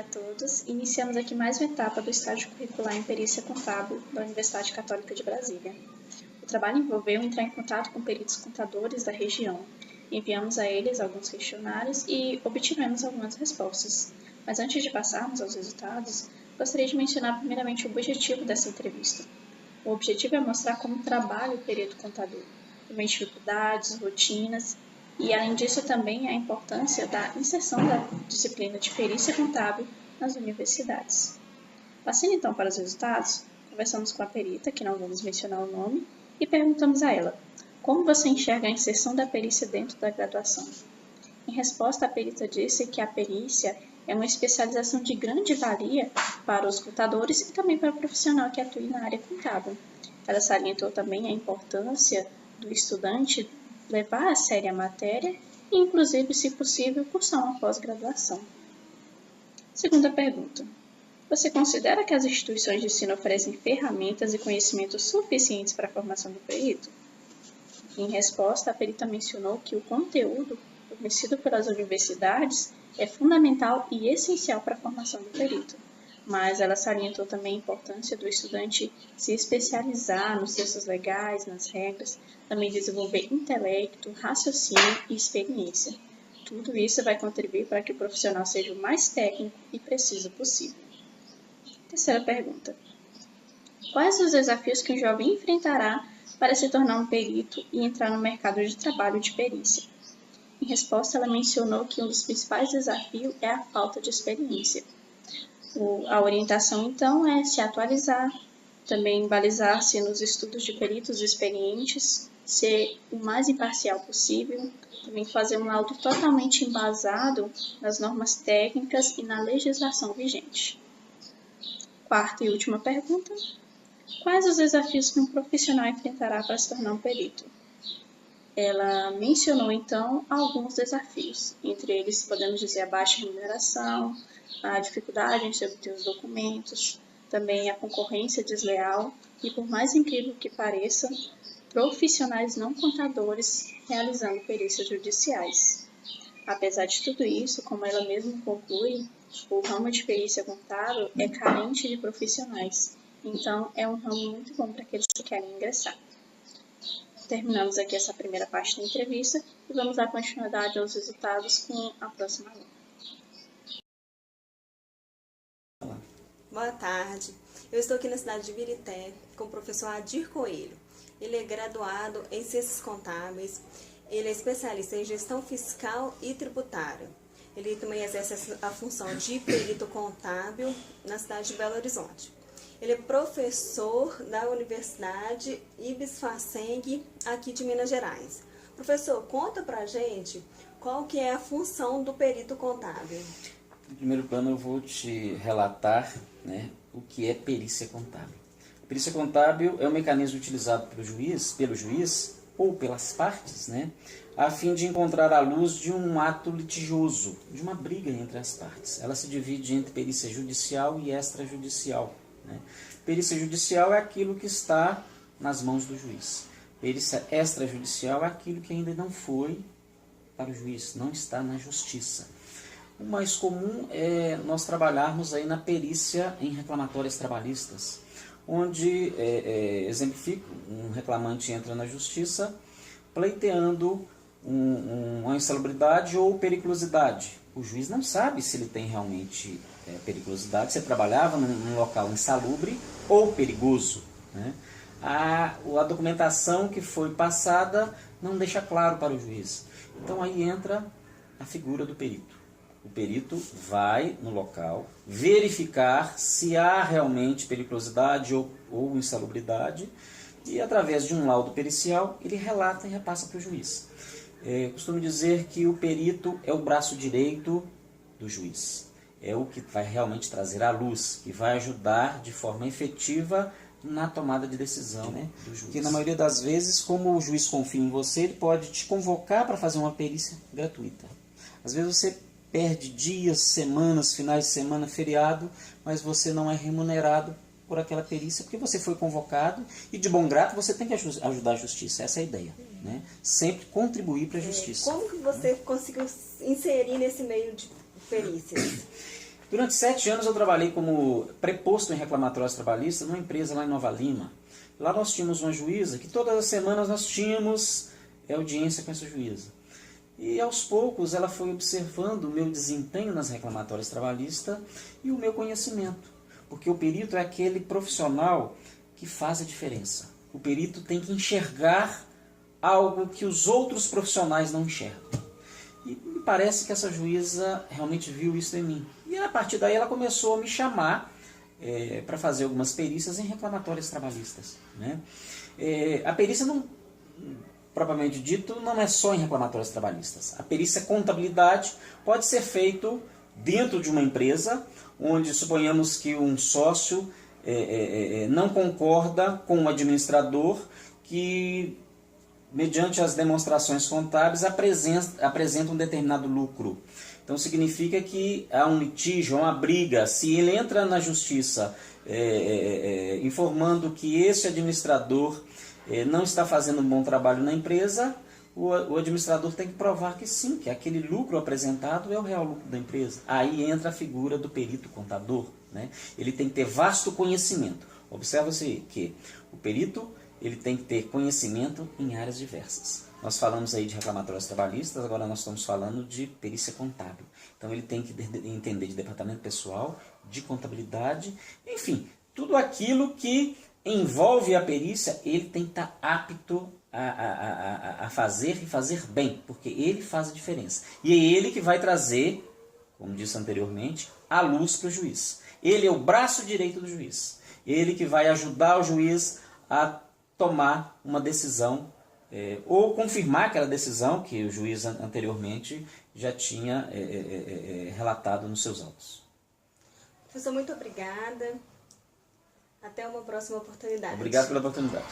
a todos. Iniciamos aqui mais uma etapa do estágio curricular em Perícia Contábil da Universidade Católica de Brasília. O trabalho envolveu entrar em contato com peritos contadores da região. Enviamos a eles alguns questionários e obtivemos algumas respostas. Mas antes de passarmos aos resultados, gostaria de mencionar primeiramente o objetivo dessa entrevista. O objetivo é mostrar como trabalha o perito contador, também dificuldades, rotinas, e além disso também a importância da inserção da disciplina de perícia contábil nas universidades. Passando então para os resultados, conversamos com a perita, que não vamos mencionar o nome, e perguntamos a ela: como você enxerga a inserção da perícia dentro da graduação? Em resposta, a perita disse que a perícia é uma especialização de grande valia para os contadores e também para o profissional que atua na área contábil. Ela salientou também a importância do estudante levar a sério a matéria e, inclusive, se possível, cursar uma pós-graduação. Segunda pergunta: você considera que as instituições de ensino oferecem ferramentas e conhecimentos suficientes para a formação do perito? Em resposta, a perita mencionou que o conteúdo fornecido pelas universidades é fundamental e essencial para a formação do perito, mas ela salientou também a importância do estudante se especializar nos textos legais, nas regras, também desenvolver intelecto, raciocínio e experiência. Tudo isso vai contribuir para que o profissional seja o mais técnico e preciso possível. Terceira pergunta: quais os desafios que um jovem enfrentará para se tornar um perito e entrar no mercado de trabalho de perícia? Em resposta, ela mencionou que um dos principais desafios é a falta de experiência. A orientação, então, é se atualizar, também balizar-se nos estudos de peritos experientes, ser o mais imparcial possível, também fazer um laudo totalmente embasado nas normas técnicas e na legislação vigente. Quarta e última pergunta: quais os desafios que um profissional enfrentará para se tornar um perito? Ela mencionou, então, alguns desafios. Entre eles, podemos dizer a baixa remuneração, a dificuldade em se obter os documentos, também a concorrência desleal e, por mais incrível que pareça, profissionais não contadores realizando perícias judiciais. Apesar de tudo isso, como ela mesma conclui, o ramo de perícia contábil é carente de profissionais, então é um ramo muito bom para aqueles que querem ingressar. Terminamos aqui essa primeira parte da entrevista e vamos dar continuidade aos resultados com a próxima aula. Boa tarde, eu estou aqui na cidade de Birité com o professor Adir Coelho. Ele é graduado em Ciências Contábeis, ele é especialista em Gestão Fiscal e Tributária. Ele também exerce a função de perito contábil na cidade de Belo Horizonte. Ele é professor da Universidade Ibis Faceng, aqui de Minas Gerais. Professor, conta pra gente qual que é a função do perito contábil. Em primeiro plano, eu vou te relatar, o que é perícia contábil. A perícia contábil é um mecanismo utilizado pelo juiz ou pelas partes, a fim de encontrar a luz de um ato litigioso, de uma briga entre as partes. Ela se divide entre perícia judicial e extrajudicial. Perícia judicial é aquilo que está nas mãos do juiz. Perícia extrajudicial é aquilo que ainda não foi para o juiz, não está na justiça. O mais comum é nós trabalharmos aí na perícia em reclamatórias trabalhistas, onde, exemplifico, um reclamante entra na justiça pleiteando uma insalubridade ou periculosidade. O juiz não sabe se ele tem realmente periculosidade, se ele trabalhava num local insalubre ou perigoso. A documentação que foi passada não deixa claro para o juiz. Então aí entra a figura do perito. O perito vai no local verificar se há realmente periculosidade ou insalubridade e, através de um laudo pericial, ele relata e repassa para o juiz. Costumo dizer que o perito é o braço direito do juiz. É o que vai realmente trazer à luz, que vai ajudar de forma efetiva na tomada de decisão do juiz. Porque na maioria das vezes, como o juiz confia em você, ele pode te convocar para fazer uma perícia gratuita. Às vezes você perde dias, semanas, finais de semana, feriado, mas você não é remunerado por aquela perícia, porque você foi convocado e, de bom grado, você tem que ajudar a justiça. Essa é a ideia. Sempre contribuir para a justiça. Como que você conseguiu inserir nesse meio de perícias? Durante 7 anos eu trabalhei como preposto em reclamatórios trabalhistas numa empresa lá em Nova Lima. Lá nós tínhamos uma juíza que todas as semanas nós tínhamos audiência com essa juíza. E aos poucos ela foi observando o meu desempenho nas reclamatórias trabalhistas e o meu conhecimento. Porque o perito é aquele profissional que faz a diferença. O perito tem que enxergar algo que os outros profissionais não enxergam. E me parece que essa juíza realmente viu isso em mim. E a partir daí ela começou a me chamar para fazer algumas perícias em reclamatórios trabalhistas. Né? A perícia, não, propriamente dito, não é só em reclamatórios trabalhistas. A perícia contabilidade pode ser feita dentro de uma empresa, onde suponhamos que um sócio não concorda com o administrador que, mediante as demonstrações contábeis, apresenta um determinado lucro. Então significa que há um litígio, uma briga. Se ele entra na justiça informando que esse administrador não está fazendo um bom trabalho na empresa, o administrador tem que provar que sim, que aquele lucro apresentado é o real lucro da empresa. Aí entra a figura do perito contador. Né? Ele tem que ter vasto conhecimento. Observa-se que o perito ele tem que ter conhecimento em áreas diversas. Nós falamos aí de reclamatórios trabalhistas, agora nós estamos falando de perícia contábil. Então ele tem que entender de departamento pessoal, de contabilidade, enfim, tudo aquilo que envolve a perícia, ele tem que estar apto a fazer e fazer bem, porque ele faz a diferença. E é ele que vai trazer, como disse anteriormente, a luz para o juiz. Ele é o braço direito do juiz. Ele que vai ajudar o juiz a tomar uma decisão ou confirmar aquela decisão que o juiz anteriormente já tinha relatado nos seus autos. Professor, muito obrigada. Até uma próxima oportunidade. Obrigado pela oportunidade.